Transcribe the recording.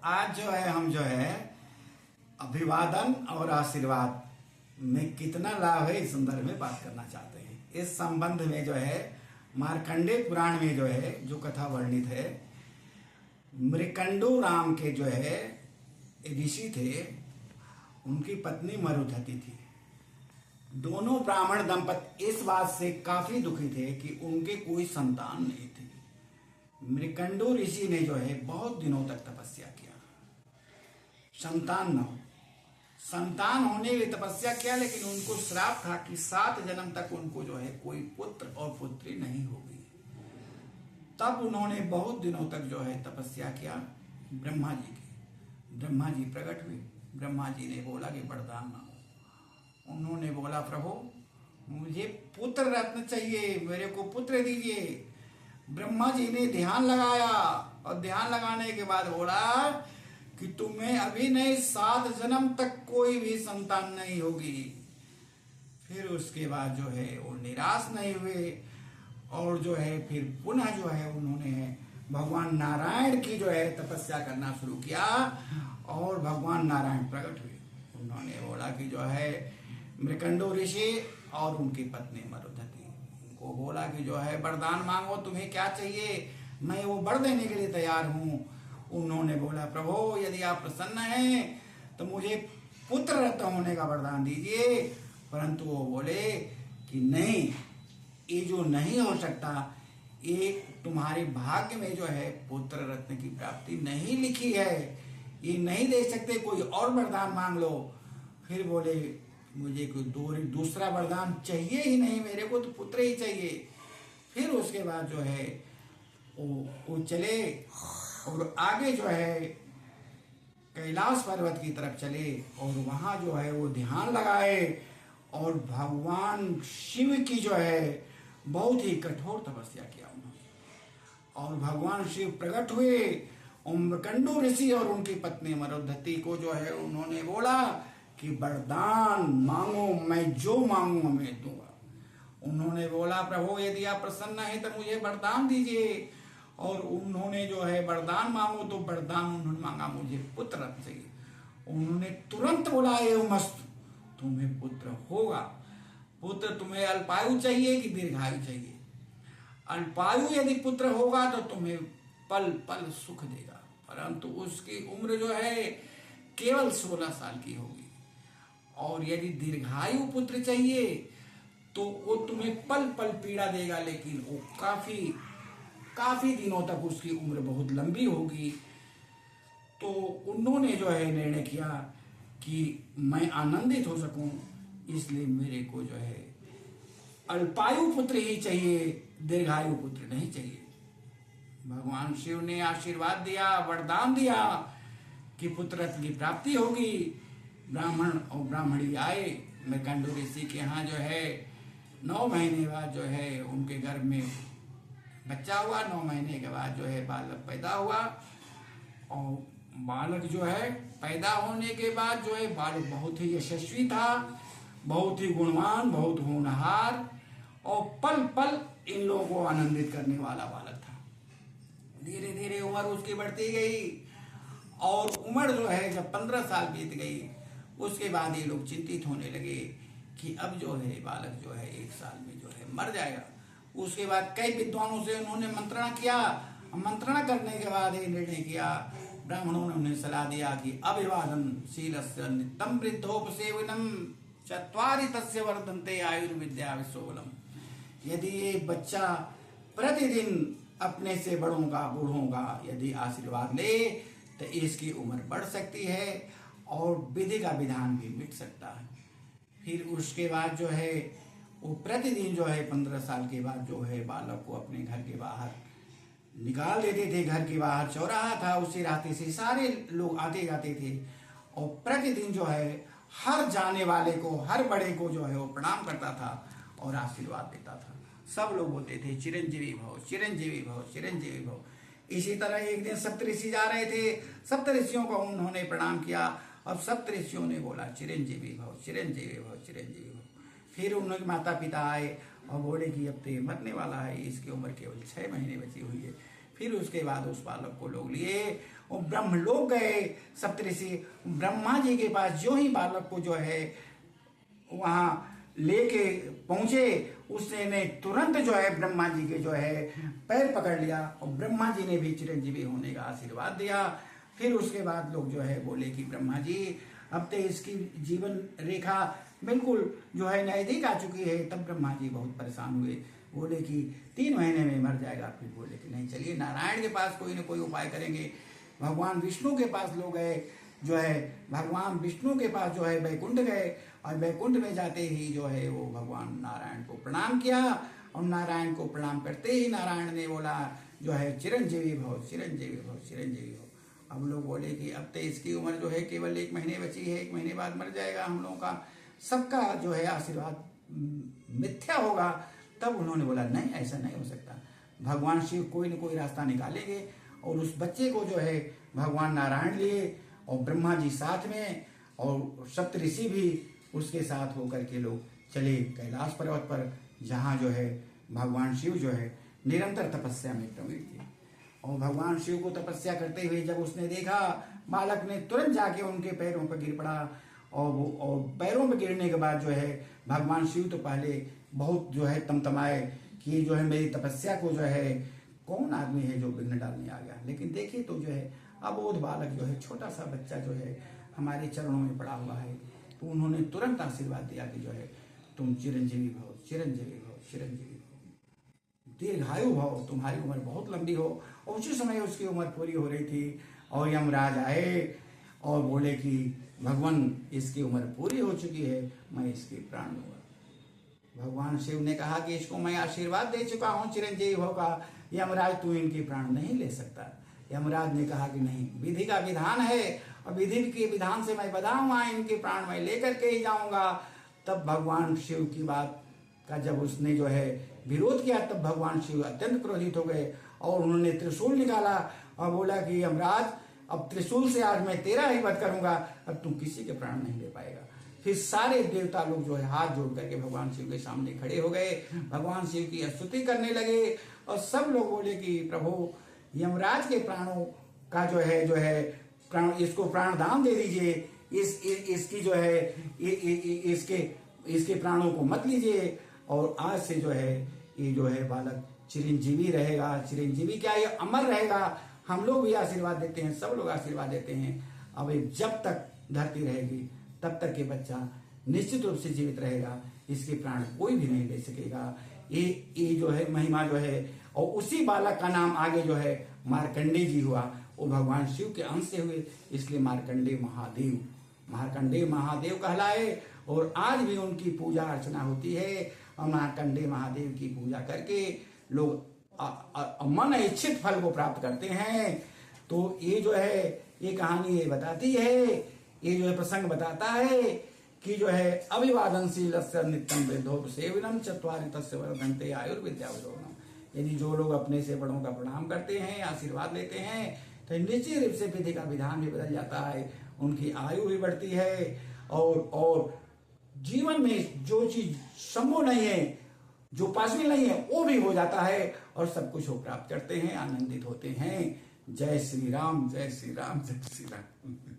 आज जो है हम जो है अभिवादन और आशीर्वाद में कितना लाभ है इस संदर्भ में बात करना चाहते हैं। इस संबंध में जो है मार्कंडेय पुराण में जो है जो कथा वर्णित है, मृकंडू राम के जो है ऋषि थे, उनकी पत्नी मरुधति थी। दोनों ब्राह्मण दंपति इस बात से काफी दुखी थे कि उनके कोई संतान नहीं थी। मृकंडू ऋषि ने जो है बहुत दिनों तक तपस्या किया, संतान न हो। संतान होने की तपस्या किया, लेकिन उनको श्राप था कि 7 जन्म तक उनको जो है कोई पुत्र और पुत्री नहीं होगी। तब उन्होंने बहुत दिनों तक जो है तपस्या किया ब्रह्मा जी की। ब्रह्मा जी प्रकट हुए। ब्रह्मा जी ने बोला कि वरदान मांगो। उन्होंने बोला प्रभु मुझे पुत्र रत्न चाहिए, मेरे को पुत्र दीजिए। ब्रह्मा जी ने ध्यान लगाया और ध्यान लगाने के बाद बोला कि तुम्हें अभी नहीं 7 जन्म तक कोई भी संतान नहीं होगी। फिर उसके बाद जो है वो निराश नहीं हुए और जो है फिर पुनः जो है उन्होंने भगवान नारायण की जो है तपस्या करना शुरू किया और भगवान नारायण प्रकट हुए। उन्होंने बोला कि जो है मृकंडू ऋषि और उनकी पत्नी मरुधति, उनको बोला कि जो है वरदान मांगो, तुम्हें क्या चाहिए, मैं वो वर देने के लिए तैयार हूँ। उन्होंने बोला प्रभु यदि आप प्रसन्न हैं तो मुझे पुत्र रत्न होने का वरदान दीजिए। परंतु वो बोले कि नहीं, ये जो नहीं हो सकता, ये तुम्हारे भाग्य में जो है पुत्र रत्न की प्राप्ति नहीं लिखी है, ये नहीं दे सकते, कोई और वरदान मांग लो। फिर बोले मुझे कोई दूसरा वरदान चाहिए ही नहीं, मेरे को तो पुत्र ही चाहिए। फिर उसके बाद जो है वो चले और आगे जो है कैलाश पर्वत की तरफ चले और वहां जो है वो ध्यान लगाए और भगवान शिव की जो है बहुत ही कठोर तपस्या किया उन्होंने। और भगवान शिव प्रकट हुए। मृकंडू ऋषि और उनकी पत्नी मरुधति को जो है उन्होंने बोला कि वरदान मांगो, मैं जो मांगूंगा मैं दूंगा। उन्होंने बोला प्रभु यदि आप प्रसन्न हैं तो मुझे वरदान दीजिए। और उन्होंने जो है वरदान मांगो तो वरदान उन्होंने मांगा मुझे पुत्र रत्न चाहिए। उन्होंने तुरंत बोला एवमस्तु, तुम्हें पुत्र होगा। पुत्र तुम्हें अल्पायु चाहिए कि दीर्घायु चाहिए? अल्पायु यदि पुत्र होगा तो तुम्हें पल पल सुख देगा, परंतु उसकी उम्र जो है केवल 16 साल की होगी। और यदि दीर्घायु पुत्र चाहिए तो वो तुम्हें पल पल पीड़ा देगा, लेकिन वो काफी दिनों तक उसकी उम्र बहुत लंबी होगी। तो उन्होंने जो है निर्णय किया कि मैं आनंदित हो सकूं, इसलिए मेरे को जो है अल्पायु पुत्र ही चाहिए, दीर्घायु पुत्र नहीं चाहिए। भगवान शिव ने आशीर्वाद दिया, वरदान दिया कि पुत्र रत्न की प्राप्ति होगी। ब्राह्मण और ब्राह्मणी आए मृकंडू ऋषि के यहाँ जो है 9 महीने बाद जो है उनके घर में बच्चा हुआ। 9 महीने के बाद जो है बालक पैदा हुआ और बालक जो है पैदा होने के बाद जो है बालक बहुत ही यशस्वी था, बहुत ही गुणवान, बहुत होनहार और पल पल इन लोगों को आनंदित करने वाला बालक था। धीरे धीरे उम्र उसकी बढ़ती गई और उम्र जो है जब 15 साल बीत गई उसके बाद ये लोग चिंतित होने लगे कि अब जो है बालक जो है 1 साल में जो है मर जाएगा। उसके बाद कई विद्वानों से उन्होंने मंत्रणा किया। मंत्रणा करने के बाद ये निर्णय किया, ब्राह्मणों ने उन्हें सलाह दिया कि अभिवादन शीलस्य नित्यं वृद्धोपसेवनम चत्वारि तस्य वर्धन्ते आयुर्विद्या विशोलम। यदि ये बच्चा प्रतिदिन अपने से बड़ों का बूढ़ों का यदि आशीर्वाद ले तो इसकी उम्र बढ़ सकती है और विधि का विधान भी मिट सकता है। फिर उसके बाद जो है वो प्रतिदिन जो है 15 साल के बाद जो है बालक को अपने घर के बाहर निकाल देते थे। घर के बाहर चौराहा था, उसी रास्ते से सारे लोग आते जाते थे और प्रतिदिन जो है हर जाने वाले को, हर बड़े को जो है वो प्रणाम करता था और आशीर्वाद देता था। सब लोग बोलते थे चिरंजीवी भव, चिरंजीवी भव, चिरंजीवी भव। इसी तरह एक दिन सप्तऋषि जा रहे थे, सप्तऋषियों को उन्होंने प्रणाम किया और सप्तऋषियों ने बोला चिरंजीवी भव, चिरंजीवी भव, चिरंजीवी भव। फिर उनके माता पिता आए और बोले कि अब तो ये मरने वाला है, इसकी उम्र केवल 6 महीने बची हुई है। फिर उसके बाद उस बालक को लोग लिए और ब्रह्मलोक गए सप्तऋषि। ब्रह्मा जी के पास जो ही बालक को जो है वहां लेके पहुंचे, उसने तुरंत जो है ब्रह्मा जी के जो है पैर पकड़ लिया और ब्रह्मा जी ने भी चिरंजीवी होने का आशीर्वाद दिया। फिर उसके बाद लोग जो है बोले कि ब्रह्मा जी अब तो इसकी जीवन रेखा बिल्कुल जो है नजदीक आ चुकी है। तब ब्रह्मा जी बहुत परेशान हुए, बोले कि 3 महीने में मर जाएगा। फिर बोले कि नहीं, चलिए नारायण के पास कोई ना कोई उपाय करेंगे। भगवान विष्णु के पास लोग गए, जो है भगवान विष्णु के पास जो है बैकुंठ गए और बैकुंठ में जाते ही जो है वो भगवान नारायण को प्रणाम किया और नारायण को प्रणाम करते ही नारायण ने बोला जो है चिरंजीवी भव, चिरंजीवी भव, चिरंजीवी भव। अब लोग बोले कि अब तो इसकी उम्र जो है केवल 1 महीने बची है, 1 महीने बाद मर जाएगा, हम लोगों का सबका जो है आशीर्वाद मिथ्या होगा। तब उन्होंने बोला नहीं, ऐसा नहीं हो सकता, भगवान शिव कोई न कोई रास्ता निकालेंगे। और उस बच्चे को जो है भगवान नारायण लिए और ब्रह्मा जी साथ में और सप्तऋषि भी उसके साथ होकर के लोग चले कैलाश पर्वत पर, जहाँ जो है भगवान शिव जो है निरंतर तपस्या में प्रवीण थे। और भगवान शिव को तपस्या करते हुए जब उसने देखा, बालक ने तुरंत जाके उनके पैरों पर गिर पड़ा और पैरों में गिरने के बाद जो है भगवान शिव तो पहले बहुत जो है तमतमाए कि जो है मेरी तपस्या को जो है कौन आदमी है जो विघ्न डालने आ गया। लेकिन देखिए तो जो है अबोध बालक जो है छोटा सा बच्चा जो है हमारे चरणों में पड़ा हुआ है, तो उन्होंने तुरंत आशीर्वाद दिया कि जो है तुम चिरंजीवी भव, चिरंजीवी भव, चिरंजीवी भव, दीर्घायु भव, तुम्हारी उम्र बहुत लंबी हो। और उसी समय उसकी उम्र पूरी हो रही थी और यमराज आए और बोले कि भगवान इसकी उम्र पूरी हो चुकी है, मैं इसके प्राण लूंगा। भगवान शिव ने कहा कि इसको मैं आशीर्वाद दे चुका हूं चिरंजीवी भव का, यमराज तू इनके प्राण नहीं ले सकता। यमराज ने कहा कि नहीं, विधि का विधान है और विधि के विधान से मैं बधा हुआ, इनके प्राण मैं लेकर के ही जाऊंगा। तब भगवान शिव की बात का जब उसने जो है विरोध किया, तब भगवान शिव अत्यंत क्रोधित हो गए और उन्होंने त्रिशूल निकाला और बोला कि यमराज अब त्रिशूल से आज मैं तेरा ही वध करूंगा, अब तुम किसी के प्राण नहीं ले पाएगा। फिर सारे देवता लोग जो है हाथ जोड़ करके भगवान शिव के सामने खड़े हो गए, भगवान शिव की स्तुति करने लगे और सब लोग बोले कि प्रभु यमराज के प्राणों का जो है प्राण, इसको प्राणदान दे दीजिए, इसकी जो है इसके प्राणों को मत लीजिए और आज से जो है ये जो है बालक चिरंजीवी रहेगा। चिरंजीवी क्या, ये अमर रहेगा। हम लोग भी आशीर्वाद देते हैं, सब लोग आशीर्वाद देते हैं। अब जब तक धरती रहेगी तब तक ये बच्चा निश्चित रूप से जीवित रहेगा, इसके प्राण कोई भी नहीं ले सकेगा। ये जो है महिमा जो है, और उसी बालक का नाम आगे जो है मार्कंडेय जी हुआ, वो भगवान शिव के अंश से हुए, इसलिए मार्कंडेय महादेव कहलाए। और आज भी उनकी पूजा अर्चना होती है और मार्कंडेय महादेव की पूजा करके लोग मन इच्छित फल को प्राप्त करते हैं। तो ये जो है ये कहानी ये बताती है, ये जो है प्रसंग बताता है कि जो है अभिवादनशील नित्यम वृद्धो सेवनम चत्वारि तस्य वर्धन्ते आयुर्विद्या विरोधनम। यदि जो लोग अपने से बड़ों का प्रणाम करते हैं, आशीर्वाद लेते हैं, तो निश्चित रूप से विधि का विधान भी बदल जाता है, उनकी आयु भी बढ़ती है और जीवन में जो चीज संभव नहीं है, जो पॉसिबल नहीं है, वो भी हो जाता है और सब कुछ वो प्राप्त करते हैं, आनंदित होते हैं। जय श्री राम, जय श्री राम, जय श्री राम।